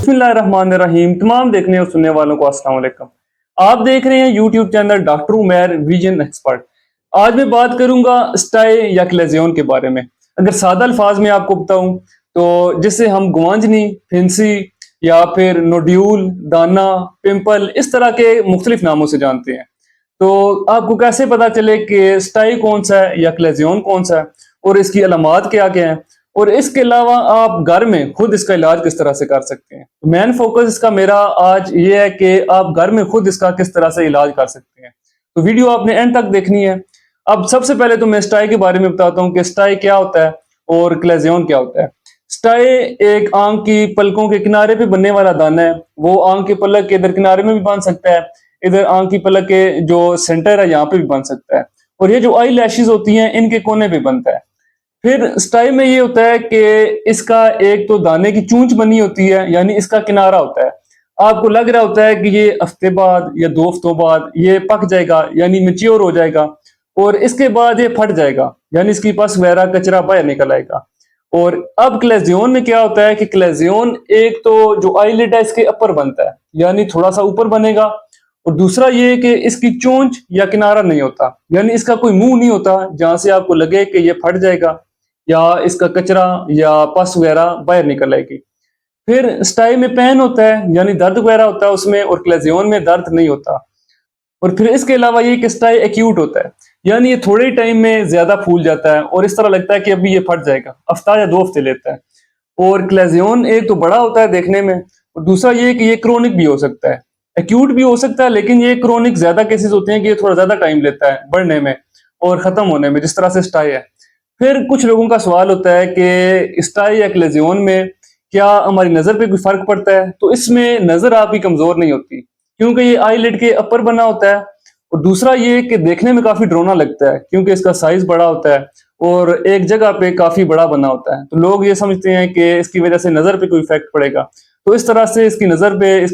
बिस्मिल्लाहिर्रहमानिर्रहीम। तमाम देखने और सुनने वालों को अस्सलाम वालेकुम। आप देख रहे हैं YouTube channel doctor Umair vision expert. आज मैं बात करूंगा स्टाई या क्लेजियन के बारे में। अगर सादा अल्फाज में आपको बताऊं तो जिसे हम गुआंजनी, फिंसी या फिर नोड्यूल, दाना, पिंपल इस तरह के मुख्तलिफ नामों से जानते हैं। तो आपको कैसे पता चले कि स्टाई कौन सा है या क्लेजियन कौन सा है और इसकी अलामात क्या क्या है, और इसके अलावा आप घर में खुद इसका इलाज किस तरह से कर सकते हैं। तो मेन फोकस इसका मेरा आज ये है कि आप घर में खुद इसका किस तरह से इलाज कर सकते हैं। तो वीडियो आपने एंड तक देखनी है। अब सबसे पहले तो मैं स्टाई के बारे में बताता हूँ कि स्टाई क्या होता है और क्लेजियन क्या होता है। स्टाई एक आंख की पलकों के किनारे पे बनने वाला दाना है। वो आंख के पलक के इधर किनारे में भी बन सकता है, इधर आंख की पलक के जो सेंटर है यहाँ पे भी बन सकता है, और ये जो आई लैशेज होती हैं इनके कोने पे बनता है। फिर स्टाई में ये होता है कि इसका एक तो दाने की चूंच बनी होती है, यानी इसका किनारा होता है। आपको लग रहा होता है कि ये हफ्ते बाद या 2 हफ्तों बाद ये पक जाएगा, यानी मेच्योर हो जाएगा, और इसके बाद ये फट जाएगा, यानी इसकी पस वगैरह कचरा बाहर निकल आएगा। और अब क्लेजियन में क्या होता है कि क्लेजियन एक तो जो आईलिड है इसके ऊपर बनता है, यानी थोड़ा सा ऊपर बनेगा, और दूसरा ये कि इसकी चोंच या किनारा नहीं होता, यानी इसका कोई मुंह नहीं होता जहां से आपको लगे कि ये फट जाएगा या इसका कचरा या पस वगैरह बाहर निकल आएगी। फिर स्टाई में पेन होता है, यानी दर्द वगैरह होता है उसमें, और क्लेजियन में दर्द नहीं होता। और फिर इसके अलावा ये कि स्टाई एक्यूट होता है, यानी ये थोड़े टाइम में ज्यादा फूल जाता है और इस तरह लगता है कि अभी ये फट जाएगा, हफ्ता या 2 हफ्ते लेता है। और क्लेजियन एक तो बड़ा होता है देखने में, और दूसरा ये कि ये क्रोनिक भी हो सकता है। एक्यूट भी हो सकता है, लेकिन ये क्रोनिक ज्यादा केसेस होते हैं कि ये थोड़ा ज्यादा टाइम लेता है बढ़ने में और खत्म होने में, जिस तरह से स्टाई है। फिर कुछ लोगों का सवाल होता है कि स्टाई या क्लेजियन में क्या हमारी नजर पे कोई फर्क पड़ता है। तो इसमें नजर आपकी कमजोर नहीं होती, क्योंकि ये आईलिड के अपर बना होता है, और दूसरा ये कि देखने में काफी डरावना लगता है क्योंकि इसका साइज बड़ा होता है और एक जगह पे काफी बड़ा बना होता है। तो लोग ये समझते हैं कि इसकी वजह से नजर पे कोई इफेक्ट पड़ेगा, तो इस तरह से इसकी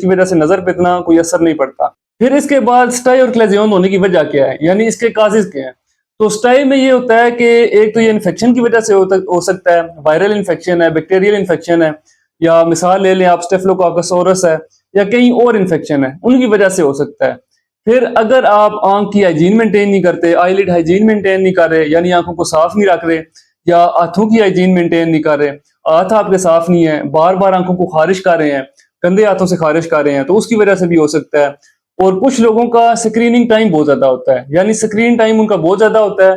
वजह से नजर पे इतना कोई असर नहीं पड़ता। फिर इसके बाद स्टाई और क्लेजियन होने की वजह क्या है, यानी इसके काजेज क्या है। तो स्टाई में ये होता है कि एक तो ये इन्फेक्शन की वजह से हो सकता है, वायरल इन्फेक्शन है, बैक्टीरियल इन्फेक्शन है, या मिसाल ले लें आप स्टेफिलोकोकस है, या कहीं और इन्फेक्शन है, उनकी वजह से हो सकता है। फिर अगर आप आंख की हाइजीन मेंटेन नहीं करते, आईलिड हाइजीन मेंटेन नहीं कर रहे, यानी आंखों को साफ नहीं रख रहे, या हाथों की हाइजीन मेंटेन नहीं कर रहे, हाथ आपके साफ नहीं है, बार बार आंखों को खारिश कर रहे हैं, गंदे हाथों से खारिश कर रहे हैं, तो उसकी वजह से भी हो सकता है। और कुछ लोगों का स्क्रीनिंग टाइम बहुत ज्यादा होता है, यानी स्क्रीन टाइम उनका बहुत ज्यादा होता है।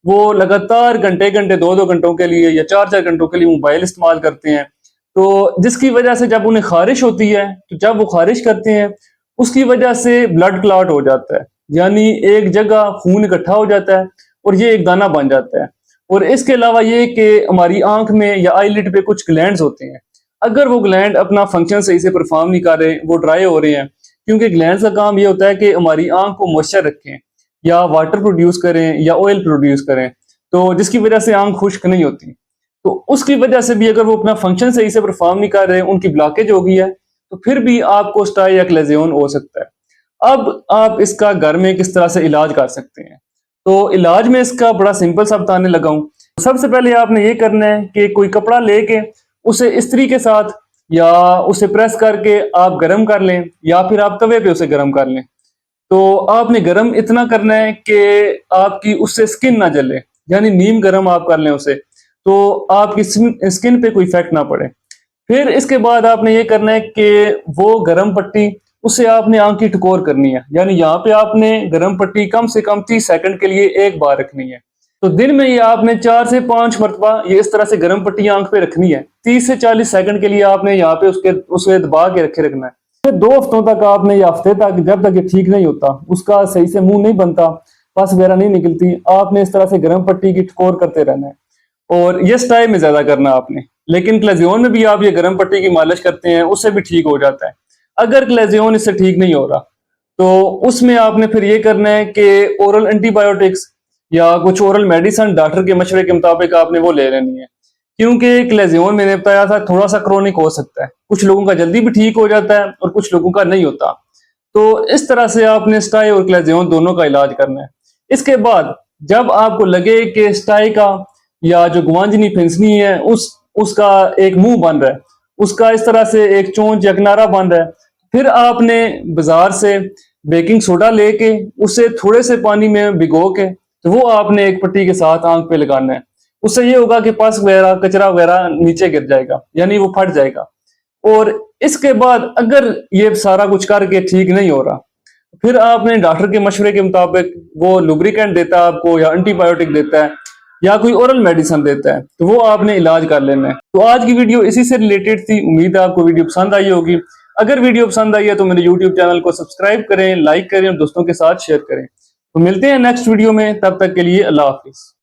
वो लगातार घंटे घंटे 2-2 घंटों के लिए या 4-4 घंटों के लिए मोबाइल इस्तेमाल करते हैं। तो जिसकी वजह से जब उन्हें खारिश होती है, तो जब वो खारिश करते हैं उसकी वजह से ब्लड क्लॉट हो जाता है, यानी एक जगह खून इकट्ठा हो जाता है और ये एक दाना बन जाता है। और इसके अलावा ये कि हमारी आंख में या आईलिड पे कुछ ग्लैंड्स होते हैं, अगर वो ग्लैंड अपना फंक्शन सही से परफॉर्म नहीं कर रहे, वो ड्राई हो रहे हैं, क्योंकि ग्लैंड्स का काम ये होता है कि हमारी आंख को मॉइस्चर रखें या वाटर प्रोड्यूस करें या ऑयल प्रोड्यूस करें, तो जिसकी वजह से आंख खुश्क नहीं होती। तो उसकी वजह से भी अगर वो अपना फंक्शन सही से परफॉर्म नहीं कर रहे, उनकी ब्लॉकेज हो गई है, तो फिर भी आपको स्टाई या क्लेजियन हो सकता है। अब आप इसका घर में किस तरह से इलाज कर सकते हैं। तो इलाज में इसका बड़ा सिंपल सा बताने लगा हूं। सबसे पहले आपने ये करना है कि कोई कपड़ा लेके उसे इस्त्री के साथ या उसे प्रेस करके आप गर्म कर लें, या फिर आप तवे पे उसे गर्म कर लें। तो आपने गर्म इतना करना है कि आपकी उससे स्किन ना जले, यानी नीम गर्म आप कर लें उसे, तो आपकी स्किन पे कोई इफेक्ट ना पड़े। फिर इसके बाद आपने ये करना है कि वो गर्म पट्टी उसे आपने आंख की टकोर करनी है, यानी यहाँ पे आपने गर्म पट्टी कम से कम 30 सेकंड के लिए एक बार रखनी है। तो दिन में ये आपने 4 से 5 मरतबा ये इस तरह से गर्म पट्टी आंख पे रखनी है। 30 से 40 सेकंड के लिए आपने यहाँ पे उसे दबा के रखना है। फिर 2 हफ्तों तक आपने, या हफ्ते तक, जब तक ये ठीक नहीं होता, उसका सही से मुंह नहीं बनता, पस वगैरह नहीं निकलती, आपने इस तरह से गर्म पट्टी की टकोर करते रहना है। और ये स्टाई में ज्यादा करना आपने, लेकिन क्लेजियन में भी आप ये गर्म पट्टी की मालिश करते हैं, उससे भी ठीक हो जाता है। अगर क्लेजियन इससे ठीक नहीं हो रहा, तो उसमें आपने फिर ये करना है कि ओरल एंटीबायोटिक्स या कुछ ओरल मेडिसिन डॉक्टर के मशवरे के मुताबिक आपने वो ले लेनी है, क्योंकि क्लेजियन मैंने बताया था थोड़ा सा क्रोनिक हो सकता है, कुछ लोगों का जल्दी भी ठीक हो जाता है और कुछ लोगों का नहीं होता। तो इस तरह से आपने स्टाई और क्लेजियन दोनों का इलाज करना है। इसके बाद जब आपको लगे कि स्टाई का या जो गुआंजनी फिंसनी है उसका एक मुंह बन रहा है, उसका इस तरह से एक चोंच या किनारा बंद है, फिर आपने बाजार से बेकिंग सोडा लेके उसे थोड़े से पानी में भिगो के तो वो आपने एक पट्टी के साथ आंख पे लगाना है। उससे ये होगा कि पस वगैरह कचरा वगैरह नीचे गिर जाएगा, यानी वो फट जाएगा। और इसके बाद अगर ये सारा कुछ करके ठीक नहीं हो रहा, फिर आपने डॉक्टर के मशवरे के मुताबिक वो लुब्रिकेंट देता है आपको, या एंटीबायोटिक देता है, या कोई ओरल मेडिसिन देता है, तो वो आपने इलाज कर लेना है। तो आज की वीडियो इसी से रिलेटेड थी। उम्मीद है आपको वीडियो पसंद आई होगी। अगर वीडियो पसंद आई है तो मेरे यूट्यूब चैनल को सब्सक्राइब करें, लाइक करें और दोस्तों के साथ शेयर करें। तो मिलते हैं नेक्स्ट वीडियो में, तब तक के लिए अल्लाह हाफिज।